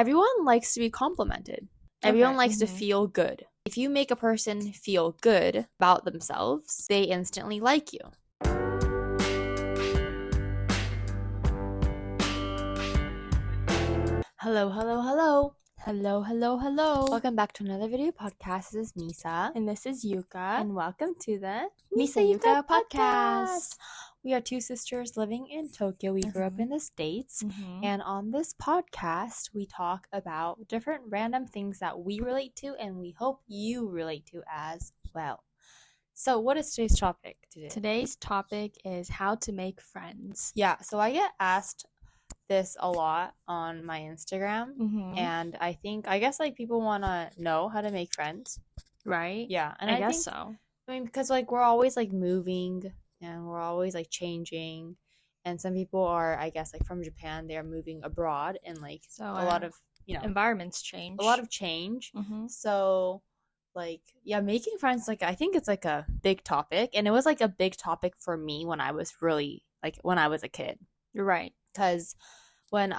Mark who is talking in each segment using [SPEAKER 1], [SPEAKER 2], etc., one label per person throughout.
[SPEAKER 1] Everyone likes to be complimented. Everyone likes to feel good. If you make a person feel good about themselves, they instantly like you. Hello, hello, hello.
[SPEAKER 2] Hello, hello, hello.
[SPEAKER 1] Welcome back to another video podcast. This is Misa.
[SPEAKER 2] And this is Yuka.
[SPEAKER 1] And welcome to the
[SPEAKER 2] Misa Yuka podcast.
[SPEAKER 1] We are two sisters living in Tokyo. We grew up in the States. And on this podcast, we talk about different random things that we relate to and we hope you relate to as well. So what is today's topic today?
[SPEAKER 2] Today's topic is how to make friends.
[SPEAKER 1] Yeah, so I get asked this a lot on my Instagram, and I guess like people want to know how to make friends,
[SPEAKER 2] right?
[SPEAKER 1] Yeah, and
[SPEAKER 2] I guess so.
[SPEAKER 1] I mean, because like we're always like moving and we're always like changing, and some people are, I guess, like from Japan, they're moving abroad, and like
[SPEAKER 2] so
[SPEAKER 1] a lot of
[SPEAKER 2] environments change,
[SPEAKER 1] a lot of change. So like making friends, like I think it's like a big topic, and it was like a big topic for me when I was a kid.
[SPEAKER 2] You're right.
[SPEAKER 1] Because when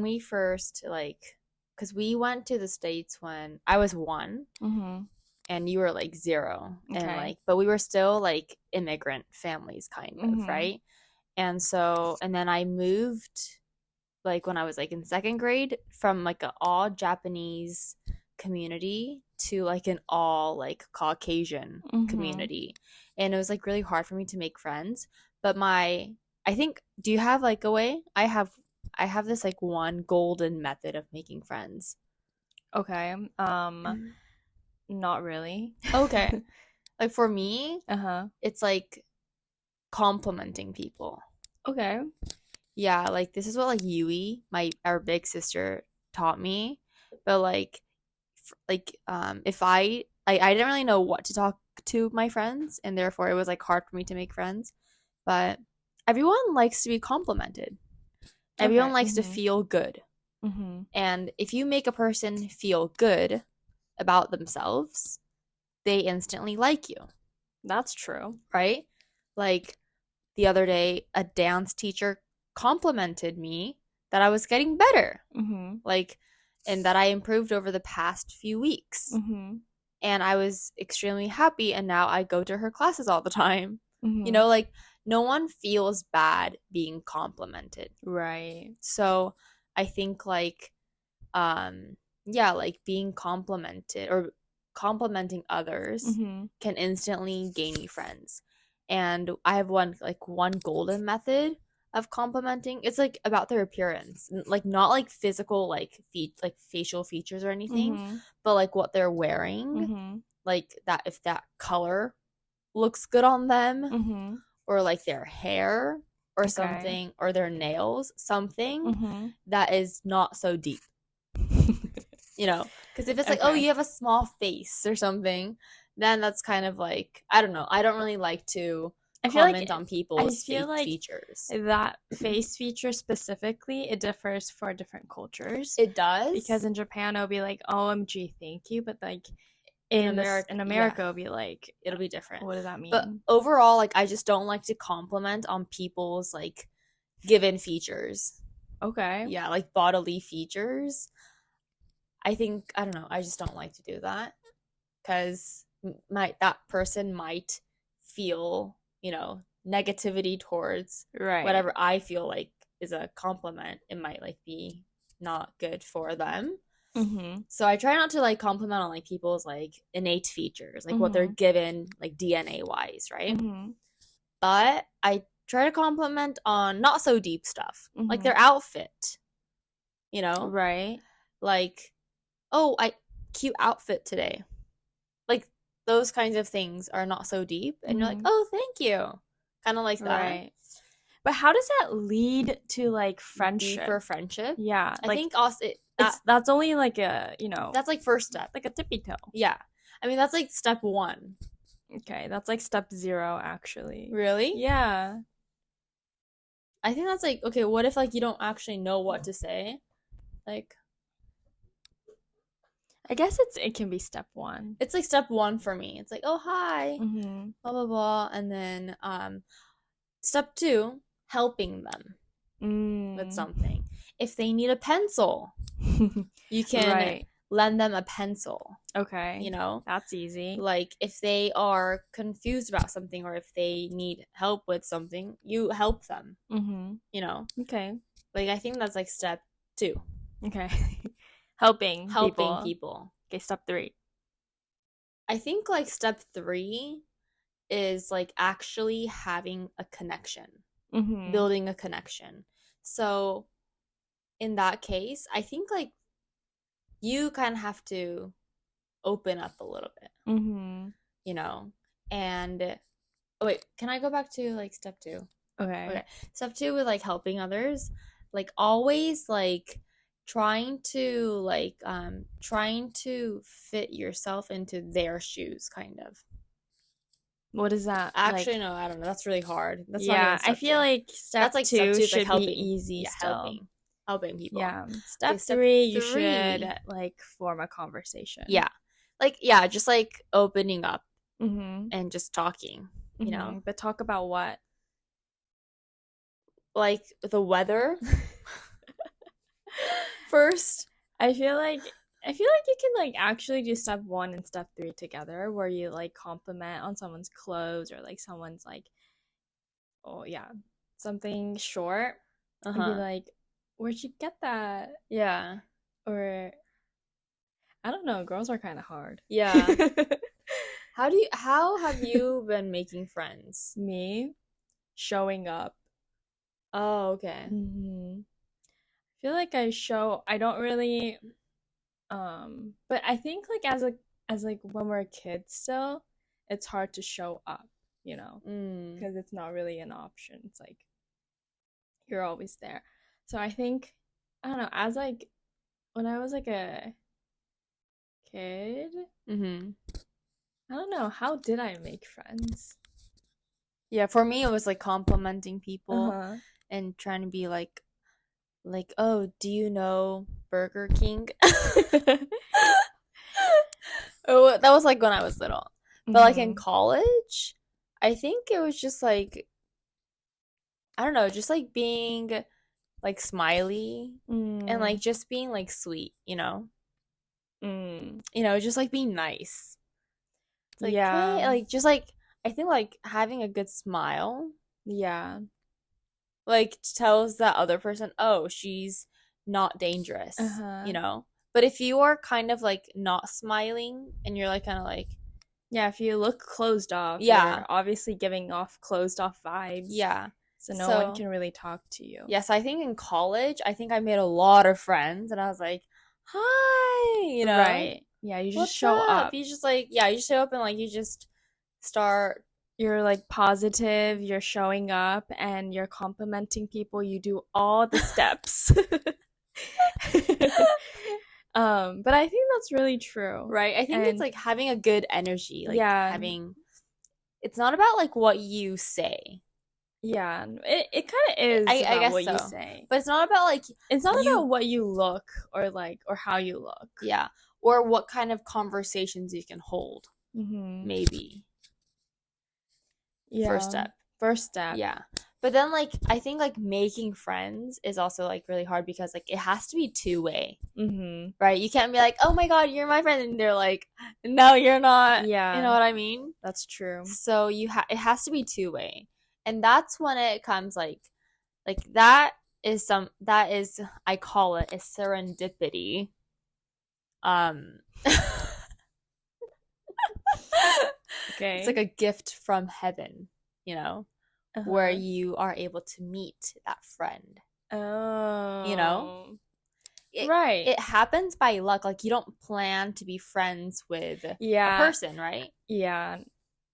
[SPEAKER 1] we first because we went to the States when I was 1, and you were like 0, and like, but we were still like immigrant families kind of, right? And so, and then I moved like when I was like in 2nd grade from like an all Japanese community to like an all like Caucasian community, and it was like really hard for me to make friends. But do you have like a way? I have this like one golden method of making friends.
[SPEAKER 2] Okay. Not really.
[SPEAKER 1] Okay. Like for me, it's like complimenting people.
[SPEAKER 2] Okay.
[SPEAKER 1] Yeah, like this is what like Yui, our big sister, taught me. But if I didn't really know what to talk to my friends, and therefore it was like hard for me to make friends. But everyone likes to be complimented. Everyone likes to feel good. And if you make a person feel good about themselves, they instantly like you.
[SPEAKER 2] That's true.
[SPEAKER 1] Right? Like the other day, a dance teacher complimented me that I was getting better. Like, and that I improved over the past few weeks. And I was extremely happy, and now I go to her classes all the time. Like no one feels bad being complimented.
[SPEAKER 2] Right.
[SPEAKER 1] So I think like like being complimented or complimenting others can instantly gain you friends. And I have one golden method of complimenting. It's like about their appearance, like not like physical like facial features or anything, but like what they're wearing, like that, if that color looks good on them, or like their hair or something, or their nails, something that is not so deep. Because if it's like, oh, you have a small face or something, then that's kind of like, I don't know, I don't really like to comment on people's features.
[SPEAKER 2] That face feature specifically, it differs for different cultures.
[SPEAKER 1] It does,
[SPEAKER 2] because in Japan it'll be like, OMG, thank you, but like in America it'll be like,
[SPEAKER 1] it'll be different.
[SPEAKER 2] What does that mean?
[SPEAKER 1] But overall, like I just don't like to compliment on people's like given features.
[SPEAKER 2] Okay.
[SPEAKER 1] Yeah, like bodily features. I don't know, I just don't like to do that, because that person might feel negativity towards whatever I feel like is a compliment. It might like be not good for them. So I try not to like compliment on like people's like innate features, like what they're given like DNA wise, right? But I try to compliment on not so deep stuff, like their outfit,
[SPEAKER 2] right?
[SPEAKER 1] Like, oh, cute outfit today. Like those kinds of things are not so deep, and you're like, oh, thank you, kind of like that.
[SPEAKER 2] Right. But how does that lead to like friendship?
[SPEAKER 1] Deeper friendship?
[SPEAKER 2] Yeah,
[SPEAKER 1] I think also
[SPEAKER 2] that's only like a
[SPEAKER 1] that's like first step,
[SPEAKER 2] like a tippy toe.
[SPEAKER 1] Yeah, I mean that's like step 1.
[SPEAKER 2] Okay, that's like step 0 actually.
[SPEAKER 1] Really?
[SPEAKER 2] Yeah.
[SPEAKER 1] I think that's like, okay, what if like you don't actually know what to say? Like,
[SPEAKER 2] I guess it can be step 1.
[SPEAKER 1] It's like step 1 for me. It's like, oh, hi, blah blah blah, and then step 2, helping them with something. if they need a pencil, you can lend them a pencil.
[SPEAKER 2] Okay.
[SPEAKER 1] You know?
[SPEAKER 2] That's easy.
[SPEAKER 1] Like, if they are confused about something or if they need help with something, you help them. You know?
[SPEAKER 2] Okay.
[SPEAKER 1] Like, I think that's, like, step 2.
[SPEAKER 2] Okay. Helping
[SPEAKER 1] people.
[SPEAKER 2] Okay, step 3.
[SPEAKER 1] I think, like, step 3 is, like, actually having a connection. Building a connection. So, in that case, I think, like, you kind of have to open up a little bit. You know? And, oh, wait, can I go back to, like, step 2? Okay. Step 2 with, like, helping others. Like, always, like, trying to fit yourself into their shoes, kind of.
[SPEAKER 2] What is that?
[SPEAKER 1] Actually, no, I don't know. That's really hard. That's
[SPEAKER 2] I feel like step 2 should
[SPEAKER 1] like
[SPEAKER 2] be easy still.
[SPEAKER 1] Helping people.
[SPEAKER 2] Yeah. Step 3, you should, like, form a conversation.
[SPEAKER 1] Yeah. Like, yeah, just, like, opening up and just talking, you know?
[SPEAKER 2] But talk about what?
[SPEAKER 1] Like, the weather. First.
[SPEAKER 2] I feel like you can, like, actually do step 1 and step 3 together, where you, like, compliment on someone's clothes or, like, someone's, like, something short, and be like, where'd you get that?
[SPEAKER 1] Yeah.
[SPEAKER 2] Or, I don't know, girls are kind of hard.
[SPEAKER 1] Yeah. How have you been making friends?
[SPEAKER 2] Me? Showing up.
[SPEAKER 1] Oh, okay.
[SPEAKER 2] I feel like I don't really, but I think, like, as when we're kids still, it's hard to show up, you know, because it's not really an option. It's like, you're always there. So I think, I don't know, as, like, when I was, like, a kid, I don't know, how did I make friends?
[SPEAKER 1] Yeah, for me, it was, like, complimenting people and trying to be like, oh, do you know Burger King? Oh, that was, like, when I was little. But, like, in college, I think it was just, like, I don't know, just, like, being, like, smiley and, like, just being, like, sweet, you know? You know, just, like, being nice. It's like, hey, like, just, like, I think, like, having a good smile.
[SPEAKER 2] Yeah.
[SPEAKER 1] Like, tells that other person, oh, she's not dangerous, you know? But if you are kind of, like, not smiling and you're, like, kind of, like...
[SPEAKER 2] Yeah, if you look closed off, you're obviously giving off closed off vibes.
[SPEAKER 1] Yeah.
[SPEAKER 2] So no one can really talk to you.
[SPEAKER 1] Yes, I think in college, I think I made a lot of friends, and I was like, hi, you know?
[SPEAKER 2] Right. Yeah, you just show up.
[SPEAKER 1] You just, like, you show up and, like, you just start...
[SPEAKER 2] You're, like, positive, you're showing up, and you're complimenting people. You do all the steps. But I think that's really true.
[SPEAKER 1] Right? I think it's, like, having a good energy. Like, having... It's not about, like, what you say.
[SPEAKER 2] Yeah, it kind of is
[SPEAKER 1] I guess
[SPEAKER 2] what
[SPEAKER 1] so.
[SPEAKER 2] you say.
[SPEAKER 1] But it's not about, like...
[SPEAKER 2] It's not about what you look or, like, or how you look.
[SPEAKER 1] Yeah. Or what kind of conversations you can hold. Maybe.
[SPEAKER 2] Yeah. First step.
[SPEAKER 1] Yeah. But then, like, I think, like, making friends is also, like, really hard because, like, it has to be two-way. Right? You can't be like, oh my god, you're my friend, and they're like, no, you're not.
[SPEAKER 2] Yeah.
[SPEAKER 1] You know what I mean?
[SPEAKER 2] That's true.
[SPEAKER 1] So it has to be two-way. And that's when it comes, like that is I call it a serendipity. Okay. It's like a gift from heaven, you know, where you are able to meet that friend.
[SPEAKER 2] Oh.
[SPEAKER 1] You know?
[SPEAKER 2] Right.
[SPEAKER 1] It happens by luck. Like, you don't plan to be friends with a person, right?
[SPEAKER 2] Yeah.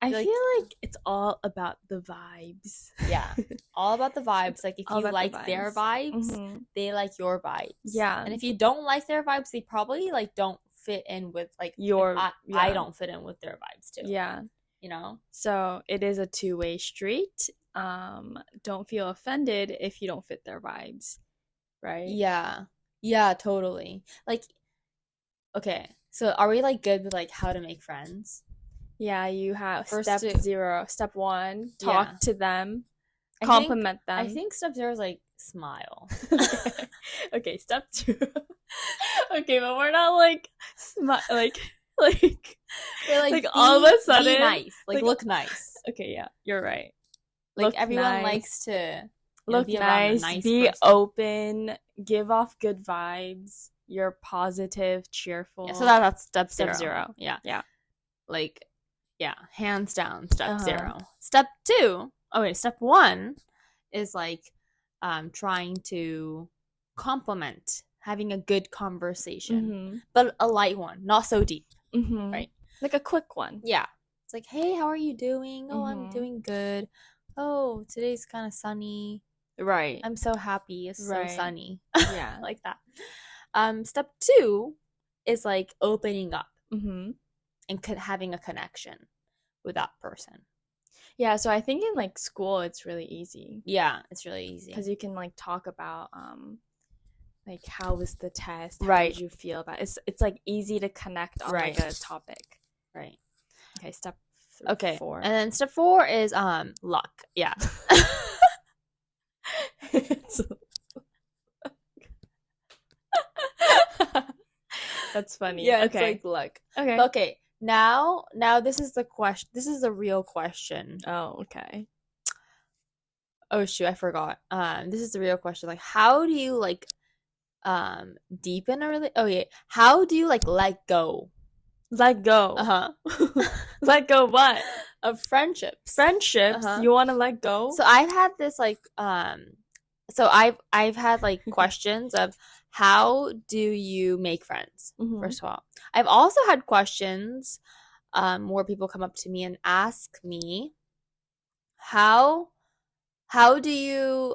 [SPEAKER 2] I feel like it's all about the vibes.
[SPEAKER 1] Yeah. All about the vibes. Like, if you like their vibes, they like your vibes.
[SPEAKER 2] Yeah.
[SPEAKER 1] And if you don't like their vibes, they probably, like, don't fit in with, like, I don't fit in with their vibes too.
[SPEAKER 2] Yeah.
[SPEAKER 1] You know?
[SPEAKER 2] So it is a two-way street. Don't feel offended if you don't fit their vibes. Right?
[SPEAKER 1] Yeah. Yeah, totally. Like, okay. So are we, like, good with, like, how to make friends?
[SPEAKER 2] Yeah, you have step 1, talk to them, compliment them.
[SPEAKER 1] I think step 0 is, like, smile.
[SPEAKER 2] Okay, step 2. Okay, but we're not like all of a sudden
[SPEAKER 1] be nice, like look nice.
[SPEAKER 2] Okay, yeah, you're right.
[SPEAKER 1] Like look everyone nice. Likes to
[SPEAKER 2] look
[SPEAKER 1] be
[SPEAKER 2] nice, be
[SPEAKER 1] person.
[SPEAKER 2] Open, give off good vibes. You're positive, cheerful.
[SPEAKER 1] Yeah, so that's step
[SPEAKER 2] 0.
[SPEAKER 1] Yeah.
[SPEAKER 2] Yeah.
[SPEAKER 1] Like, yeah, hands down, step 0. Step 2, step 1 is like trying to compliment, having a good conversation, but a light one, not so deep, right?
[SPEAKER 2] Like a quick one.
[SPEAKER 1] Yeah. It's like, hey, how are you doing? Oh, I'm doing good. Oh, today's kind of sunny.
[SPEAKER 2] Right.
[SPEAKER 1] I'm so happy. It's so sunny.
[SPEAKER 2] Yeah.
[SPEAKER 1] Like that. Step 2 is like opening up and having a connection with that person.
[SPEAKER 2] Yeah, so I think in like school it's really easy.
[SPEAKER 1] Yeah, it's really easy
[SPEAKER 2] because you can like talk about like how was the test?
[SPEAKER 1] Right.
[SPEAKER 2] How did you feel about it? It's like easy to connect on like a topic.
[SPEAKER 1] Right.
[SPEAKER 2] Okay, step
[SPEAKER 1] 4. And then step 4 is luck. Yeah.
[SPEAKER 2] That's funny.
[SPEAKER 1] Yeah,
[SPEAKER 2] okay.
[SPEAKER 1] It's like luck.
[SPEAKER 2] Okay.
[SPEAKER 1] Okay. Now this is the question. This is the real question.
[SPEAKER 2] Oh, okay.
[SPEAKER 1] Oh shoot, I forgot. This is the real question. Like, how do you like deepen a really? Oh yeah. How do you like let go?
[SPEAKER 2] Let go. Let go what?
[SPEAKER 1] Of friendships.
[SPEAKER 2] Friendships? You want to let go?
[SPEAKER 1] So I've had this like so I've had like questions of how do you make friends? First of all, I've also had questions where people come up to me and ask me how do you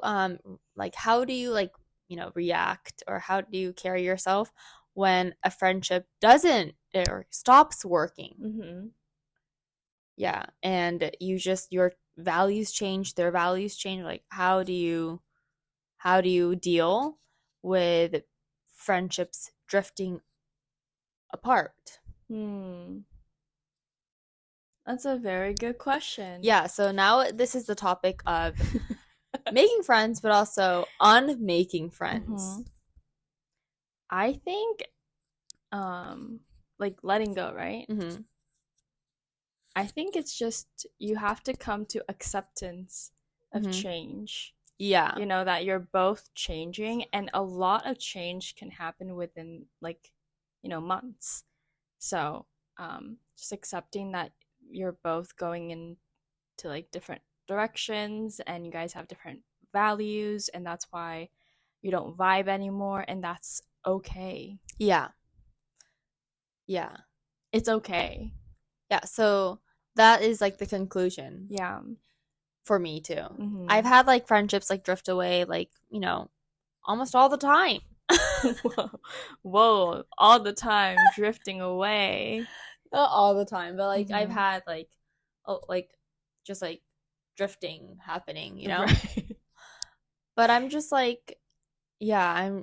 [SPEAKER 1] react, or how do you carry yourself when a friendship doesn't or stops working? Yeah, and your values change, their values change. Like, how do you deal with friendships drifting apart?
[SPEAKER 2] That's a very good question.
[SPEAKER 1] Yeah, so now this is the topic of making friends, but also unmaking friends.
[SPEAKER 2] I think like letting go, right? I think it's just you have to come to acceptance of change.
[SPEAKER 1] Yeah.
[SPEAKER 2] You know, that you're both changing, and a lot of change can happen within like, months. So just accepting that you're both going into like different directions, and you guys have different values, and that's why you don't vibe anymore, and that's okay.
[SPEAKER 1] Yeah.
[SPEAKER 2] It's okay.
[SPEAKER 1] Yeah, so that is like the conclusion.
[SPEAKER 2] Yeah.
[SPEAKER 1] For me too. I've had like friendships like drift away, like, almost all the time.
[SPEAKER 2] Whoa, all the time drifting away.
[SPEAKER 1] Not all the time, but like I've had like just like drifting happening, Right. But I'm just like, yeah,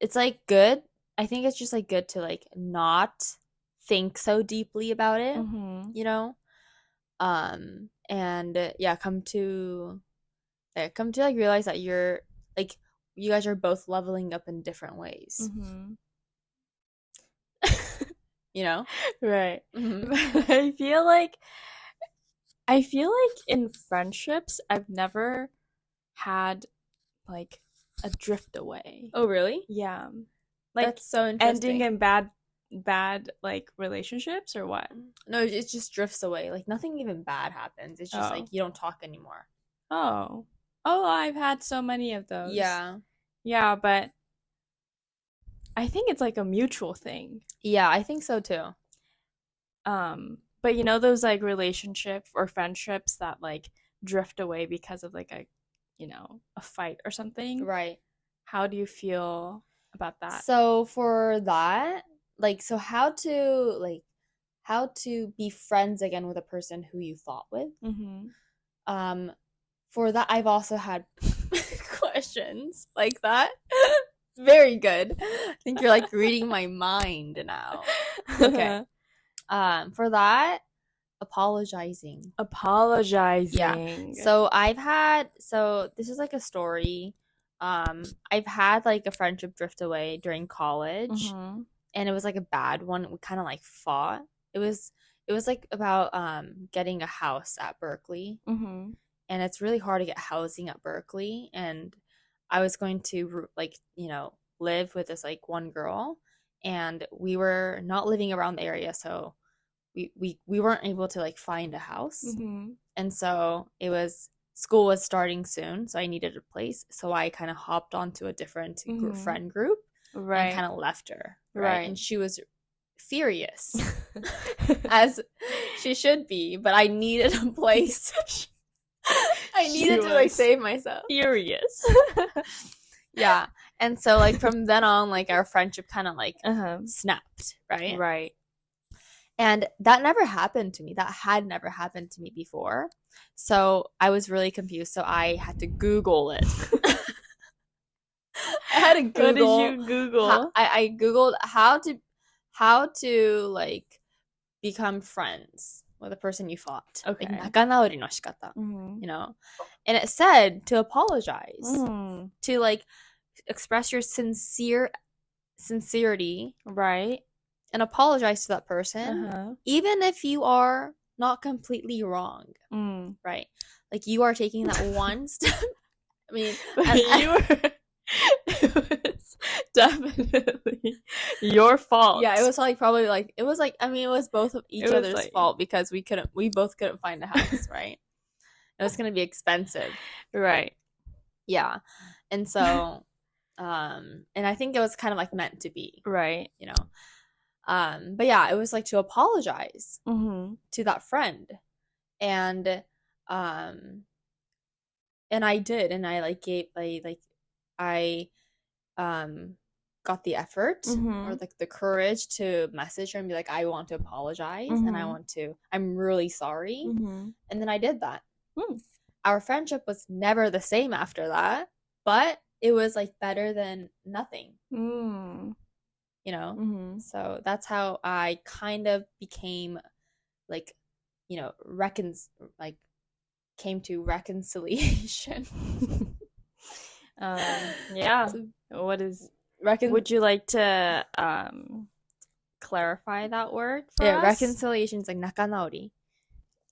[SPEAKER 1] it's like good. I think it's just like good to like not think so deeply about it, and come to like realize that you're like, you guys are both leveling up in different ways.
[SPEAKER 2] Right. I feel like in friendships I've never had like a drift away.
[SPEAKER 1] Oh really?
[SPEAKER 2] Yeah. Like, that's so interesting. Ending in bad like relationships, or what?
[SPEAKER 1] No, it just drifts away. Like nothing even bad happens. It's just like you don't talk anymore.
[SPEAKER 2] Oh, I've had so many of those. Yeah, but I think it's like a mutual thing.
[SPEAKER 1] Yeah, I think so too.
[SPEAKER 2] But those like relationships or friendships that like drift away because of like a fight or something.
[SPEAKER 1] Right.
[SPEAKER 2] How do you feel about that? So
[SPEAKER 1] for that, like, so how to be friends again with a person who you fought with? For that, I've also had questions like that. Very good. I think you're like reading my mind now. Okay. For that, apologizing.
[SPEAKER 2] Apologizing.
[SPEAKER 1] Yeah. So this is like a story. I've had like a friendship drift away during college, and it was like a bad one. We kind of like fought. It was like about getting a house at Berkeley, and it's really hard to get housing at Berkeley. And I was going to like live with this like one girl, and we were not living around the area, so we weren't able to like find a house. And so school was starting soon, so I needed a place, so I kind of hopped onto a different friend group, and kind of left her, right? And she was furious as she should be, but I needed a place. I needed to like save myself.
[SPEAKER 2] Furious.
[SPEAKER 1] Yeah. And so like from then on, like our friendship kind of like snapped, right?
[SPEAKER 2] Right.
[SPEAKER 1] And that never happened to me. That had never happened to me before. So I was really confused. So I had to Google it. I had to Google.
[SPEAKER 2] What did you Google?
[SPEAKER 1] I Googled how to like become friends with a person you fought.
[SPEAKER 2] Okay.
[SPEAKER 1] Like, nakanaori no shikata, you know? And it said to apologize, to like express your sincerity,
[SPEAKER 2] right?
[SPEAKER 1] And apologize to that person, even if you are not completely wrong, right? Like you are taking that one step. I mean,
[SPEAKER 2] it was definitely your fault.
[SPEAKER 1] Yeah, it was like probably like it was both of each other's fault, because we both couldn't find a house, right? It was gonna be expensive,
[SPEAKER 2] right?
[SPEAKER 1] Yeah, and so, and I think it was kind of like meant to be,
[SPEAKER 2] right?
[SPEAKER 1] But yeah, it was like to apologize to that friend, and I did, and I like I got the effort or like the courage to message her and be like, I want to apologize, and I'm really sorry, and then I did that. Our friendship was never the same after that, but it was like better than nothing. So that's how I kind of became like, came to reconciliation.
[SPEAKER 2] Yeah. What is would you like to clarify that word for us?
[SPEAKER 1] Reconciliation is like nakanaori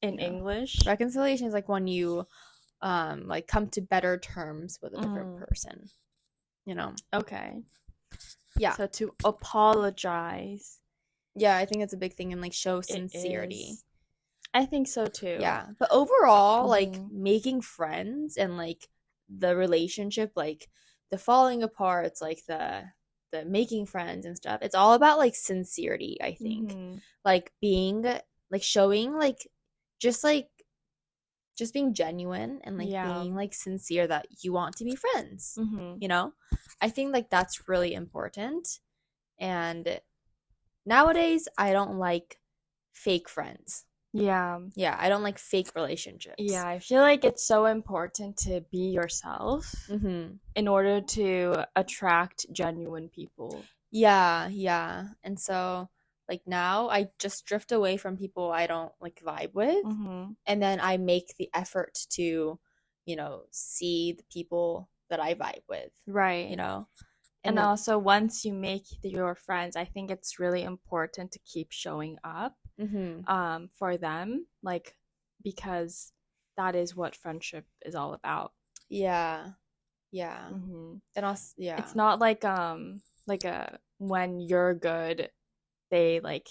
[SPEAKER 2] in English.
[SPEAKER 1] Reconciliation is like when you like come to better terms with a different person.
[SPEAKER 2] Okay.
[SPEAKER 1] Yeah.
[SPEAKER 2] So to apologize.
[SPEAKER 1] Yeah, I think it's a big thing, and like show sincerity.
[SPEAKER 2] I think so too.
[SPEAKER 1] Yeah. But overall, like making friends and like the relationship, like the falling apart, it's like the making friends and stuff. It's all about like sincerity, I think. Like being like showing like just being genuine and like being like sincere that you want to be friends. I think like that's really important. And nowadays I don't like fake friends. Yeah, I don't like fake relationships.
[SPEAKER 2] Yeah, I feel like it's so important to be yourself in order to attract genuine people.
[SPEAKER 1] Yeah. And so like now I just drift away from people I don't like vibe with, and then I make the effort to see the people that I vibe with,
[SPEAKER 2] right? And then, also once you make your friends, I think it's really important to keep showing up for them, like, because that is what friendship is all about.
[SPEAKER 1] Yeah. And also,
[SPEAKER 2] it's not like when you're good, they like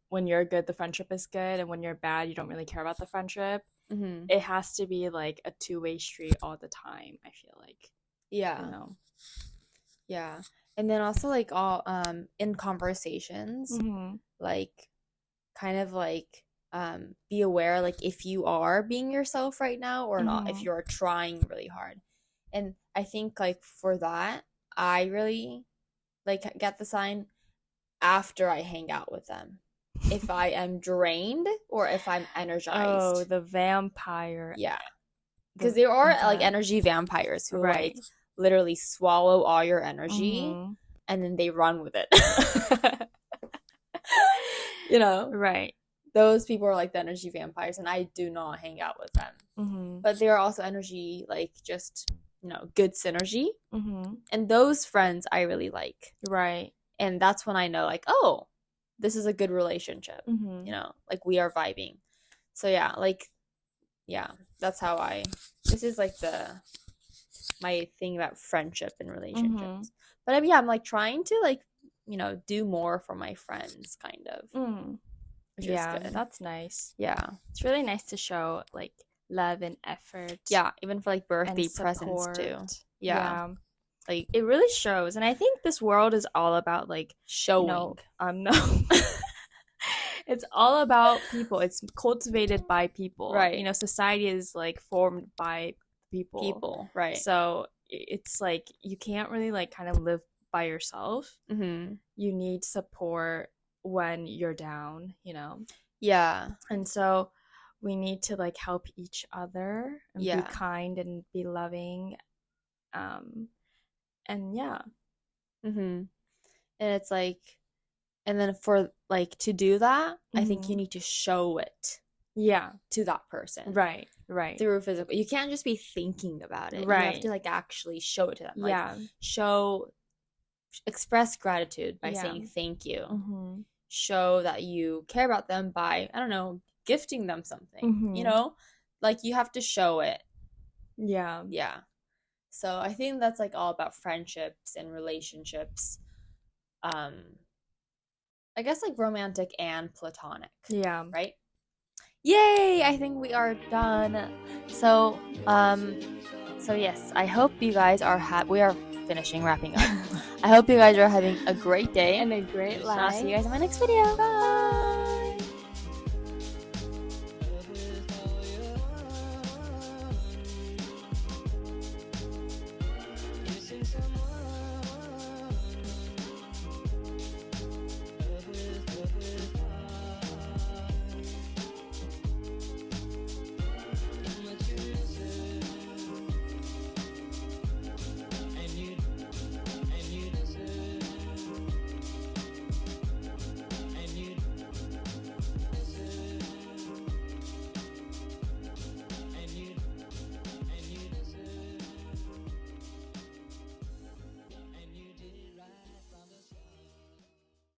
[SPEAKER 2] when you're good, the friendship is good, and when you're bad, you don't really care about the friendship. It has to be like a two-way street all the time, I feel like.
[SPEAKER 1] Yeah. And then also like all in conversations, like kind of like be aware like if you are being yourself right now or not, if you're trying really hard. And I think like for that, I really like get the sign after I hang out with them, if I am drained or if I'm energized.
[SPEAKER 2] Oh, the vampire.
[SPEAKER 1] Yeah, because there are like energy vampires who like literally swallow all your energy and then they run with it.
[SPEAKER 2] Right.
[SPEAKER 1] those people are like the energy vampires, and I do not hang out with them. Mm-hmm. But they are also energy, like, just, you know, good synergy. Mm-hmm. And those friends I really like.
[SPEAKER 2] Right.
[SPEAKER 1] And that's when I know, like, oh, this is a good relationship. Mm-hmm. You know, like, we are vibing. So yeah, like, yeah, that's how this is like my thing about friendship and relationships. Mm-hmm. But yeah, I'm like trying to, like, you know, do more for my friends, kind of. Mm.
[SPEAKER 2] Which is good. That's nice.
[SPEAKER 1] Yeah.
[SPEAKER 2] It's really nice to show, like, love and effort.
[SPEAKER 1] Yeah, even for, like, birthday presents too. Yeah.
[SPEAKER 2] Like, it really shows. And I think this world is all about, like,
[SPEAKER 1] showing.
[SPEAKER 2] No. It's all about people. It's cultivated by people.
[SPEAKER 1] Right.
[SPEAKER 2] You know, society is, like, formed by people.
[SPEAKER 1] Right.
[SPEAKER 2] So it's like you can't really, like, kind of live by yourself. Mm-hmm. You need support when you're down, you know.
[SPEAKER 1] Yeah.
[SPEAKER 2] And so we need to, like, help each other and be kind and be loving. And yeah.
[SPEAKER 1] Mm-hmm. And it's like, and then for, like, to do that, mm-hmm. I think you need to show it.
[SPEAKER 2] Yeah.
[SPEAKER 1] To that person.
[SPEAKER 2] Right.
[SPEAKER 1] Through physical. You can't just be thinking about it.
[SPEAKER 2] Right.
[SPEAKER 1] You have to, like, actually show it to them. Like, express gratitude by saying thank you. Mm-hmm. Show that you care about them by, I don't know, gifting them something. Mm-hmm. You know? Like, you have to show it.
[SPEAKER 2] Yeah.
[SPEAKER 1] Yeah. So I think that's, like, all about friendships and relationships. I guess, like, romantic and platonic.
[SPEAKER 2] Yeah.
[SPEAKER 1] Right? Yay! I think we are done. So yes, I hope you guys are we are wrapping up. I hope you guys are having a great day
[SPEAKER 2] and a great life.
[SPEAKER 1] I'll see you guys in my next video. Bye!